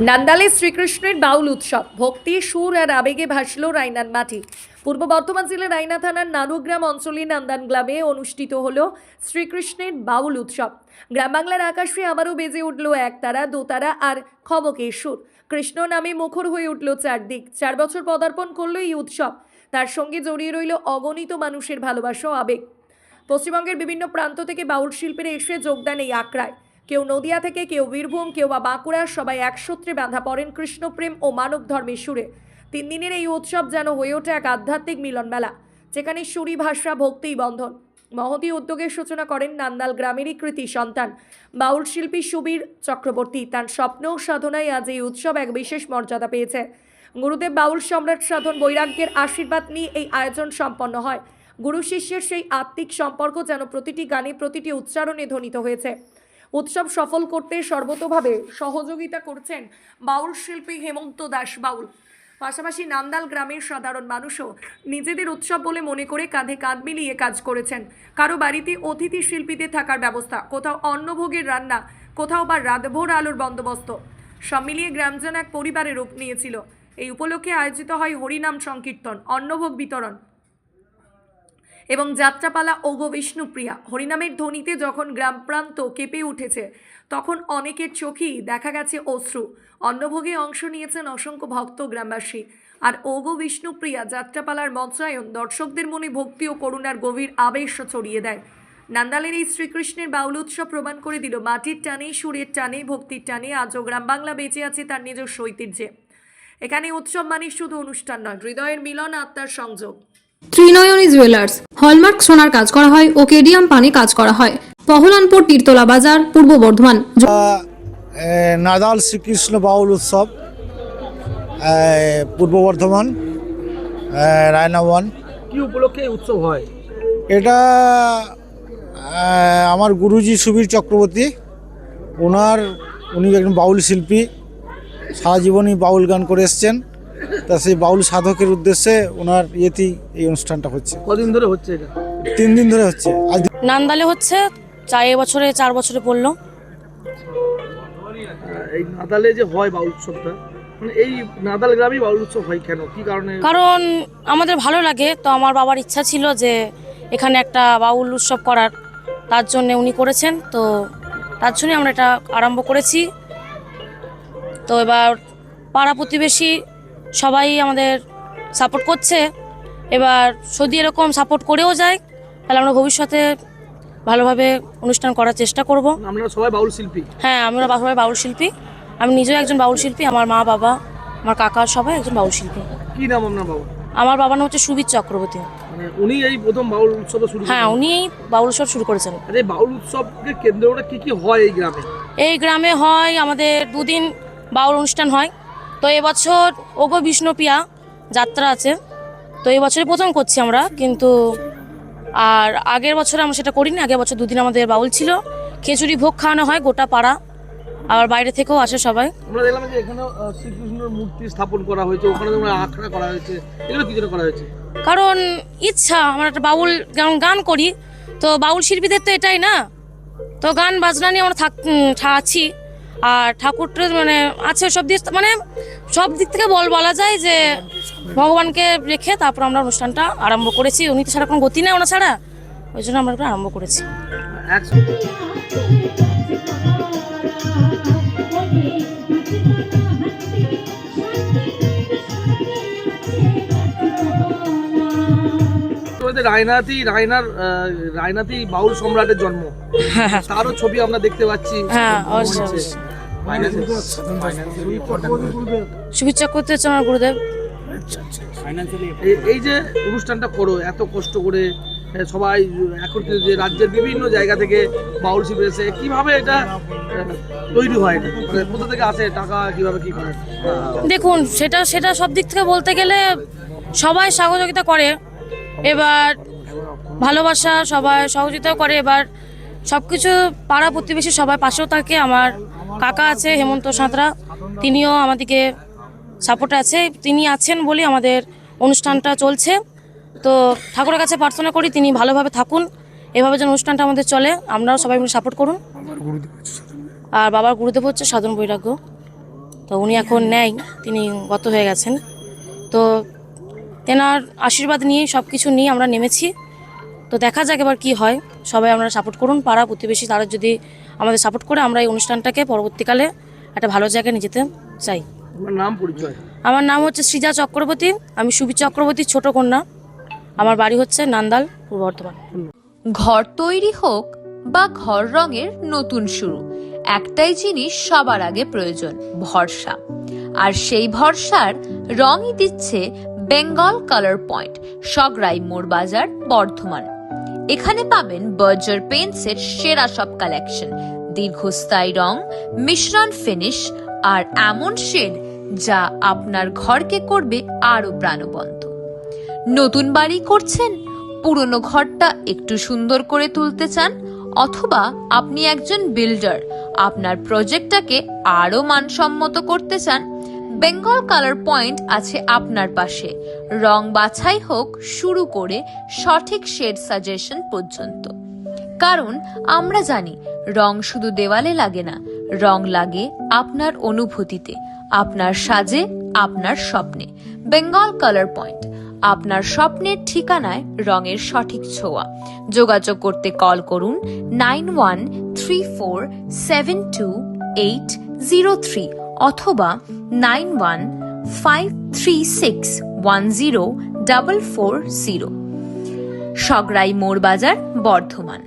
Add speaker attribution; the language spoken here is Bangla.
Speaker 1: নান্দালে শ্রীকৃষ্ণের বাউল উৎসব ভক্তি সুর আর আবেগে ভাসল রায়নার মাটি। পূর্ব বর্ধমান জেলার রায়না থানার নানুগ্রাম অঞ্চলে নান্দান গ্রামে অনুষ্ঠিত হলো শ্রীকৃষ্ণের বাউল উৎসব। গ্রাম বাংলার আকাশে আবারও বেজে উঠল একতারা দোতারা আর খবকের সুর। কৃষ্ণ নামে মুখর হয়ে উঠল চারদিক। 4 বছর পদার্পণ করলো এই উৎসব। তার সঙ্গে জড়িয়ে রইল অগণিত মানুষের ভালোবাসা ও আবেগ। পশ্চিমবঙ্গের বিভিন্ন প্রান্ত থেকে বাউল শিল্পীরা এসে যোগদান এই আখড়ায়। কেউ নদিয়া থেকে, কেউ বীরভূম, কেউ বা বাঁকুড়া, সবাই এক সূত্রে বাঁধা পড়েন কৃষ্ণপ্রেম ও মানব ধর্মের সুরে। 3 দিনের এই উৎসব যেন হয়ে ওঠে এক আধ্যাত্মিক মিলন মেলা, যেখানে সুরি ভাষা ভক্তিই বন্ধন। মহতী উদ্যোগের সূচনা করেন নান্দাল গ্রামেরই কৃতি সন্তান বাউল শিল্পী সুবীর চক্রবর্তী। তার স্বপ্ন ও সাধনায় আজ এই উৎসব এক বিশেষ মর্যাদা পেয়েছে। গুরুদেব বাউল সম্রাট সাধন বৈরাগ্যের আশীর্বাদ নিয়ে এই আয়োজন সম্পন্ন হয়। গুরু শিষ্যের সেই আত্মিক সম্পর্ক যেন প্রতিটি গানে, প্রতিটি উচ্চারণে ধ্বনিত হয়েছে। উৎসব সফল করতে সর্বতোভাবে সহযোগিতা করছেন বাউল শিল্পী হেমন্ত দাস বাউল। পাশাপাশি নান্দাল গ্রামের সাধারণ মানুষও নিজেদের উৎসব বলে মনে করে কাঁধে কাঁধ মিলিয়ে কাজ করেছেন। কারো বাড়িতে অতিথি শিল্পীদের থাকার ব্যবস্থা, কোথাও অন্নভোগের রান্না, কোথাও বা রাতভোর আলোর বন্দোবস্ত, সব মিলিয়ে গ্রাম যেন এক পরিবারের রূপ নিয়েছিল। এই উপলক্ষে আয়োজিত হয় হরিনাম সংকীর্তন, অন্নভোগ বিতরণ এবং যাত্রাপালা ওগো বিষ্ণুপ্রিয়া। হরিনামের ধ্বনিতে যখন গ্রাম প্রান্ত কেঁপে উঠেছে, তখন অনেকের চোখেই দেখা গেছে অশ্রু। অন্নভোগে অংশ নিয়েছেন অসংখ্য ভক্ত গ্রামবাসী। আর ওগো বিষ্ণুপ্রিয়া যাত্রাপালার মঞ্চায়ন দর্শকদের মনে ভক্তি ও করুণার গভীর আবেশ ছড়িয়ে দেয়। নান্দালের এই শ্রীকৃষ্ণের বাউল উৎসব প্রমাণ করে দিল মাটির টানে, সুরের টানে, ভক্তির টানে আজও গ্রাম বাংলা বেঁচে আছে তার নিজস্ব ঐতিহ্যে। এখানে উৎসব মানে শুধু অনুষ্ঠান নয়, হৃদয়ের মিলন, আত্মার সংযোগ।
Speaker 2: ত্রিনয়নী জুয়েলার্স হলমার্ক সোনার কাজ করা হয় ও কেডিয়াম পানি কাজ করা হয়। পহলানপুর তীরতলা বাজার, পূর্ব বর্ধমান।
Speaker 3: নাদাল শ্রীকৃষ্ণ বাউল উৎসব, পূর্ব বর্ধমান, রায়না 1।
Speaker 4: কি উপলক্ষে এই উৎসব হয়?
Speaker 3: এটা আমার গুরুজি সুবীর চক্রবর্তী, উনি একজন বাউল শিল্পী, সারা জীবনই বাউল গান করে এসছেন। তা সেই বাউল সাধকের উদ্দেশ্যে ওনার ইয়েতেই এই অনুষ্ঠানটা হচ্ছে।
Speaker 4: কদিন ধরে হচ্ছে এটা?
Speaker 3: 3 দিন ধরে হচ্ছে। আজ
Speaker 5: নান্দালে হচ্ছে 4 বছরে পড়লো।
Speaker 4: এই নাদালে যে হয় বাউল উৎসবটা, মানে এই নাদাল গ্রামেই বাউল উৎসব হয় কেন, কি কারণে?
Speaker 5: কারণ আমাদের ভালো লাগে, তো আমার বাবার ইচ্ছা ছিল যে এখানে একটা বাউল উৎসব করার, তার জন্য উনি করেছেন, তো তার জন্যই আমরা এটা আরম্ভ করেছি। তো এবার পাড়া প্রতিবেশী সবাই আমাদের সাপোর্ট করছে। এবার যদি এরকম সাপোর্ট করেও যায়, তাহলে আমরা ভবিষ্যতে ভালোভাবে অনুষ্ঠান করার চেষ্টা করব।
Speaker 4: আমরা সবাই বাউল শিল্পী।
Speaker 5: হ্যাঁ, আমরা সবাই বাউল শিল্পী। আমি নিজেও একজন বাউল শিল্পী, আমার মা বাবা, আমার কাকা সবাই একজন বাউল শিল্পী।
Speaker 4: কি নাম আপনার বাবা?
Speaker 5: আমার বাবার নাম হচ্ছে সুবীর চক্রবর্তী।
Speaker 4: মানে উনি এই প্রথম বাউল উৎসব শুরু করেছেন?
Speaker 5: হ্যাঁ, উনি এই বাউল উৎসব শুরু করেছেন।
Speaker 4: আর এই বাউল উৎসবকে কেন্দ্র করে কি কি হয় এই গ্রামে?
Speaker 5: এই গ্রামে হয় আমাদের 2 দিন বাউল অনুষ্ঠান হয়। তো এবছর ওগো বিষ্ণুপ্রিয়া যাত্রা আছে, তো এই বছরই প্রথম করছি আমরা, কিন্তু আর আগের বছর আমরা সেটা করিনি। আগের বছর 2 দিন আমাদের বাউল ছিল, খিচুড়ি ভোগ খাওয়ানো হয় গোটা পাড়া, আর বাইরে থেকেও আসে সবাই।
Speaker 4: আমরা দেখলাম যে এখানে শ্রীকৃষ্ণের মূর্তি স্থাপন করা হয়েছে, ওখানে তোমরা আখড়া করা হয়েছে, এগুলো কি জন্য করা হয়েছে?
Speaker 5: কারণ ইচ্ছা, আমরা একটা বাউল গান করি, তো বাউল শিল্পীদের তো এটাই না, তো গান বাজনা নিয়ে আমরা আছি। আর ঠাকুরটা মানে আছে সব দিক, মানে সব দিক থেকে বলা যায় যে ভগবানকে রেখে তারপর আমরা অনুষ্ঠানটা আরম্ভ করেছি। উনি তো ছাড়া কোনো গতি নেই, ওনা ছাড়া, ওই জন্য আমরা আরম্ভ করেছি।
Speaker 4: রায়নাতেই বাউল সম্রাটের জন্ম, তারও ছবি আমরা দেখতে পাচ্ছি।
Speaker 5: হ্যাঁ, অবশ্যই। সুবীর চক্রবর্তী হচ্ছে আমার গুরুদেব।
Speaker 4: এই যে অনুষ্ঠানটা করো এত কষ্ট করে, সবাই এখন যে রাজ্যের বিভিন্ন জায়গা থেকে বাউল শিল্পী এসে, কিভাবে এটা তৈরি হয়? মানে কোথা থেকে আসে টাকা, কিভাবে কি করে?
Speaker 5: দেখুন, সেটা সব দিক থেকে বলতে গেলে সবাই সহযোগিতা করে, এবার ভালোবাসা সবাই সহযোগিতাও করে, এবার সব কিছু পাড়া প্রতিবেশী সবাই পাশেও থাকে। আমার কাকা আছে হেমন্ত সাঁতরা, তিনিও আমাদেরকে সাপোর্ট আছে, তিনি আছেন বলে আমাদের অনুষ্ঠানটা চলছে। তো ঠাকুরের কাছে প্রার্থনা করি তিনি ভালোভাবে থাকুন, এভাবে যেন অনুষ্ঠানটা আমাদের চলে, আমরাও সবাই মিলে সাপোর্ট করুন। আর বাবার গুরুদেব হচ্ছে সাধন বৈরাগ্য। তো উনি এখন নেই, তিনি গত হয়ে গেছেন। তো তেনার আশীর্বাদ নিয়ে সব কিছু নিয়ে আমরা নেমেছি। তো দেখা যাক এবার কী হয়। সবাই আমরা সাপোর্ট করুন, পাড়া প্রতিবেশী তারা যদি আমাদের সাপোর্ট করে আমরা এই অনুষ্ঠানটাকে পরবর্তীকালে একটা ভালো জায়গায় নিয়ে যেতে চাই।
Speaker 4: আমার নাম পরিচয়?
Speaker 5: আমার নাম হচ্ছে সৃজা চক্রবর্তী, আমি সুবীর চক্রবর্তীর ছোট কন্যা। আমার বাড়ি হচ্ছে নান্দাল, পূর্ব বর্ধমান।
Speaker 6: ঘর তৈরি হোক বা ঘর রঙের নতুন শুরু, একটাই জিনিস সবার আগে প্রয়োজন, ভরসা। আর সেই ভরসার রঙই দিচ্ছে বেঙ্গল কালার পয়েন্ট, সগড়াই মোড় বাজার, বর্ধমান। এখানে পাবেন বার্জার পেইন্টসের সেরা সব কালেকশন, দীর্ঘস্থায়ী রং, মিশ্রণ ফিনিশ আর এমন শেড যা আপনার ঘরকে করবে আরো প্রাণবন্ত। নতুন বাড়ি করছেন, পুরনো ঘরটা একটু সুন্দর করে তুলতে চান, অথবা আপনি একজন বিল্ডার, আপনার প্রজেক্টটাকে আরো মানসম্মত করতে চান, বেঙ্গল কালার পয়েন্ট আছে আপনার পাশে। রং বাছাই হোক শুরু করে সঠিক শেড সাজেশন পর্যন্ত। কারণ আমরা জানি রং শুধু দেওয়ালে লাগে না, রং লাগে আপনার অনুভূতিতে, আপনার সাজে, আপনার স্বপ্নে। বেঙ্গল কালার পয়েন্ট, আপনার স্বপ্নের ঠিকানায় রঙের সঠিক ছোঁয়া। যোগাযোগ করতে কল করুন 9134728003 অথবা 9153610440। সগড়াই মোড় বাজার, বর্ধমান।